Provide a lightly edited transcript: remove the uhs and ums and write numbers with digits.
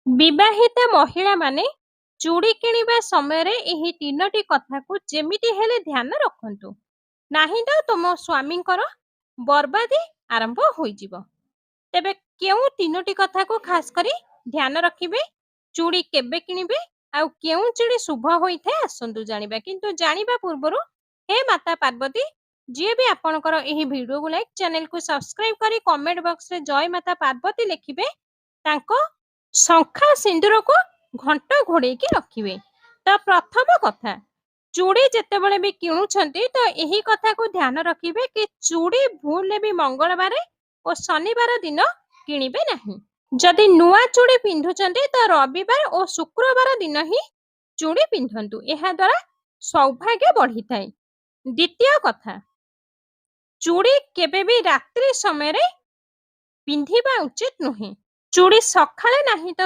ବିବାହିତା ମହିଳାମାନେ ଚୁଡ଼ି କିଣିବା ସମୟରେ ଏହି ତିନୋଟି କଥାକୁ ଯେମିତି ହେଲେ ଧ୍ୟାନ ରଖନ୍ତୁ, ନାହିଁ ତ ତୁମ ସ୍ୱାମୀଙ୍କର ବର୍ବାଦୀ ଆରମ୍ଭ ହୋଇଯିବ। ତେବେ କେଉଁ ତିନୋଟି କଥାକୁ ଖାସ କରି ଧ୍ୟାନ ରଖିବେ, ଚୁଡ଼ି କେବେ କିଣିବେ ଆଉ କେଉଁ ଚୁଡ଼ି ଶୁଭ ହୋଇଥାଏ ଆସନ୍ତୁ ଜାଣିବା। କିନ୍ତୁ ଜାଣିବା ପୂର୍ବରୁ ହେ ମାତା ପାର୍ବତୀ, ଯିଏ ବି ଆପଣଙ୍କର ଏହି ଭିଡ଼ିଓକୁ ଲାଇକ୍, ଚ୍ୟାନେଲକୁ ସବସ୍କ୍ରାଇବ କରି କମେଣ୍ଟ ବକ୍ସରେ ଜୟ ମାତା ପାର୍ବତୀ ଲେଖିବେ, ତାଙ୍କ ଶଙ୍ଖା ସିନ୍ଦୁରକୁ ଘଣ୍ଟ ଘୋଡ଼େଇକି ରଖିବେ। ତ ପ୍ରଥମ କଥା, ଚୁଡ଼ି ଯେତେବେଳେ ବି କିଣୁଛନ୍ତି ତ ଏହି କଥାକୁ ଧ୍ୟାନ ରଖିବେ କି ଚୁଡ଼ି ଭୁଲରେ ବି ମଙ୍ଗଳବାର ଓ ଶନିବାର ଦିନ କିଣିବେ ନାହିଁ। ଯଦି ନୂଆ ଚୁଡ଼ି ପିନ୍ଧୁଛନ୍ତି ତ ରବିବାର ଓ ଶୁକ୍ରବାର ଦିନ ହିଁ ଚୁଡ଼ି ପିନ୍ଧନ୍ତୁ, ଏହା ଦ୍ୱାରା ସୌଭାଗ୍ୟ ବଢିଥାଏ। ଦ୍ୱିତୀୟ କଥା, ଚୁଡ଼ି କେବେ ବି ରାତ୍ରି ସମୟରେ ପିନ୍ଧିବା ଉଚିତ ନୁହେଁ। ଚୁଡ଼ି ସକାଳେ ନାହିଁ ତ